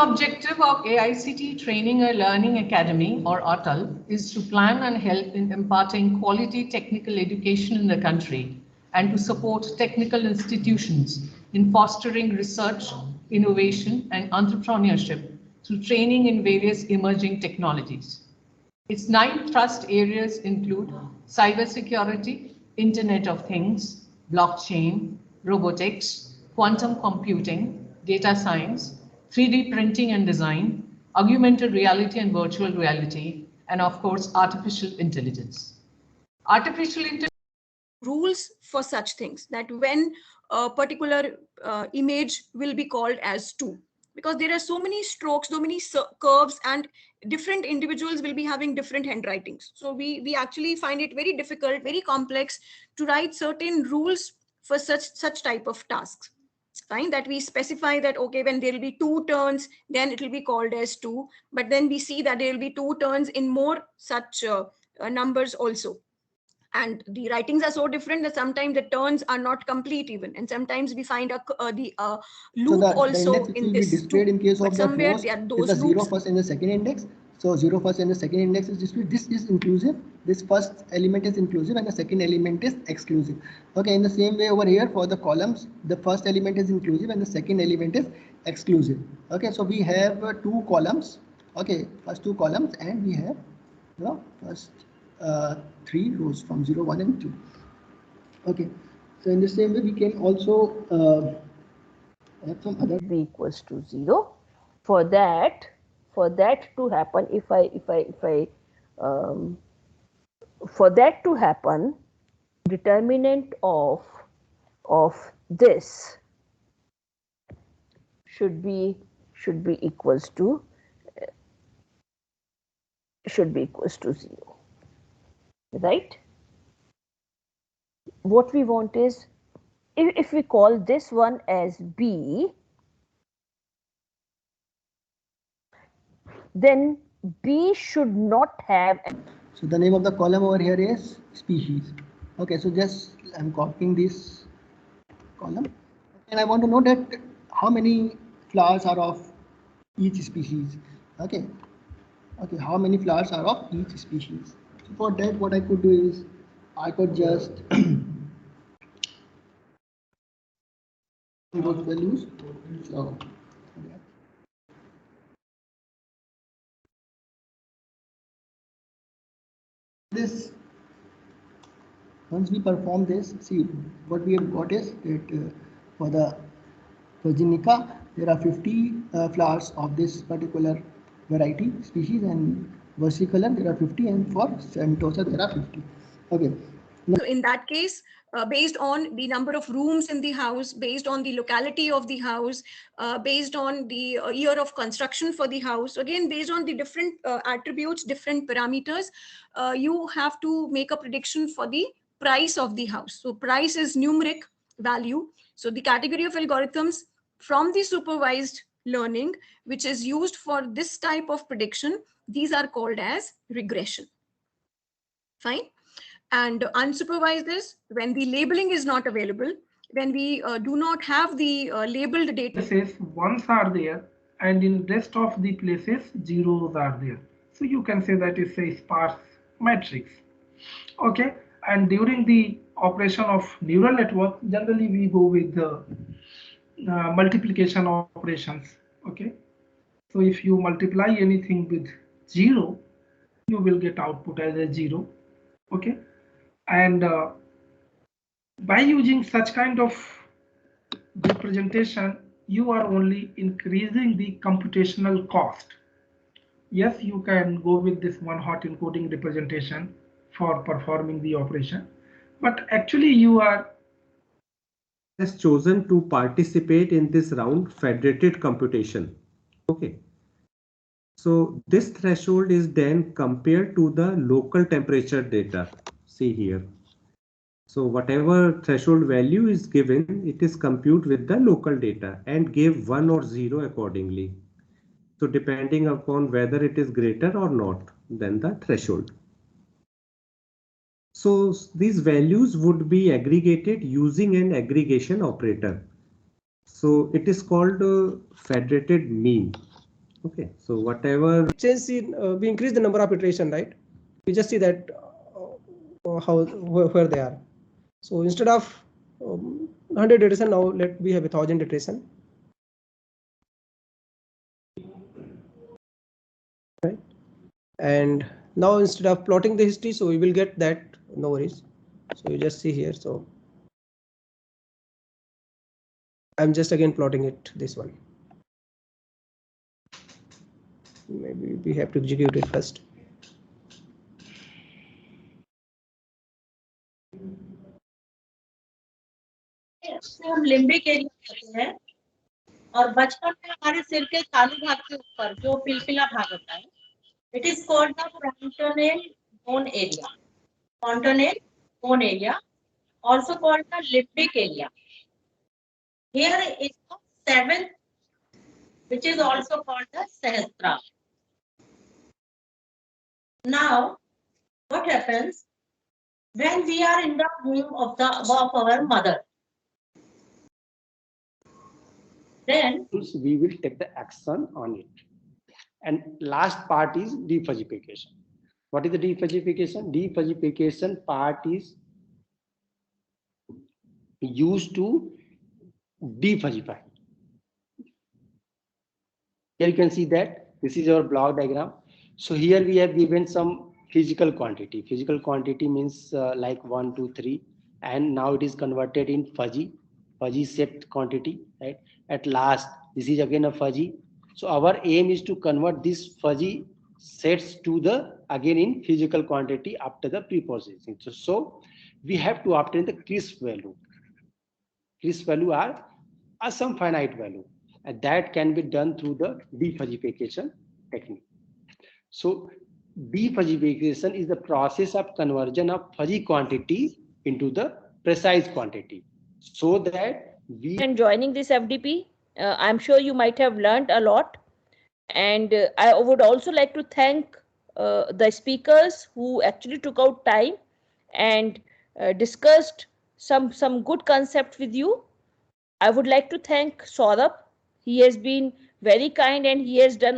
Objective of AICT Training and Learning Academy, or ATAL, is to plan and help in imparting quality technical education in the country and to support technical institutions in fostering research, innovation, and entrepreneurship through training in various emerging technologies. Its 9 thrust areas include cybersecurity, Internet of Things, blockchain, robotics, quantum computing, data science, 3D printing and design, augmented reality and virtual reality, and of course, artificial intelligence. Artificial intelligence rules for such things, that when a particular image will be called as 2, because there are so many strokes, so many curves, and different individuals will be having different handwritings. So we actually find it very difficult, very complex to write certain rules for such type of tasks. Fine, that we specify that, okay, when there will be 2 turns, then it will be called as 2, but then we see that there will be 2 turns in more such numbers also. And the writings are so different that sometimes the turns are not complete even, and sometimes we find the loop so also the index in will this be displayed in case of the somewhere first there are is those the loops. 0 first and the second index. So 0 first and the second index is displayed. This is inclusive. This first element is inclusive and the second element is exclusive. Okay, in the same way over here for the columns, the first element is inclusive and the second element is exclusive. Okay, so we have 2 columns. Okay, first 2 columns, and we have the first 3 rows from 0, 1 and 2. Okay, so in the same way we can also have some other b equals to 0. For that to happen, for that to happen, determinant of this should be equals to 0, right? What we want is, if we call this one as B, then B should not have. So the name of the column over here is species. Okay, so just I'm copying this column, and I want to know that how many flowers are of each species. Okay, how many flowers are of each species. So for that, what I could do is I could just those values. So this, once we perform this, see what we have got is that for the Virginica there are 50 flowers of this particular variety species, and versicolor there are 50, and for Sentosa there are 50. Okay. So in that case, based on the number of rooms in the house, based on the locality of the house, based on the year of construction for the house, again based on the different attributes, different parameters, you have to make a prediction for the price of the house. So price is numeric value. So the category of algorithms from the supervised learning, which is used for this type of prediction, these are called as regression. Fine. And unsupervised is when the labeling is not available, when we do not have the labeled data. Places ones are there, and in rest of the places zeros are there. So you can say that it's a sparse matrix. Okay, and during the operation of neural network, generally we go with the multiplication operations. Okay, so if you multiply anything with 0, you will get output as a 0. Okay, and by using such kind of representation, you are only increasing the computational cost. Yes, you can go with this one hot encoding representation for performing the operation, but actually you are has chosen to participate in this round federated computation. Okay, so this threshold is then compared to the local temperature data. See here. So whatever threshold value is given, it is computed with the local data and give 1 or 0 accordingly. So depending upon whether it is greater or not than the threshold. So these values would be aggregated using an aggregation operator. So it is called federated mean. Okay, so whatever change in we increase the number of iteration, right? We just see that where they are. So instead of 100 iteration, now we have 1000 iteration. Right? And now instead of plotting the history, so we will get that, no worries. So you just see here. So I'm just again plotting it, this one. Maybe we have to execute it first. हम limbic area कहते हैं और बचपन में हमारे सिर के तालू भाग के ऊपर जो पिलपिला भाग होता है, it is called the frontonale bone area. Frontonale bone area, also called the limbic area. Here is the seventh, which is also called the sahasrara. Now, what happens when we are in the womb of our mother? Then we will take the action on it. And last part is defuzzification. What is the defuzzification? Defuzzification part is used to defuzzify. Here you can see that this is our block diagram. So here we have given some physical quantity. Physical quantity means like 1, 2, 3, and now it is converted in fuzzy shaped quantity, right? At last, this is again a fuzzy. So our aim is to convert this fuzzy sets to the again in physical quantity after the pre-processing. So we have to obtain the crisp value. Crisp value are some finite value, and that can be done through the defuzzification technique. So defuzzification is the process of conversion of fuzzy quantity into the precise quantity, so that we And joining this FDP, I'm sure you might have learned a lot. And I would also like to thank the speakers who actually took out time and discussed some good concept with you. I would like to thank Saurabh. He has been very kind and he has done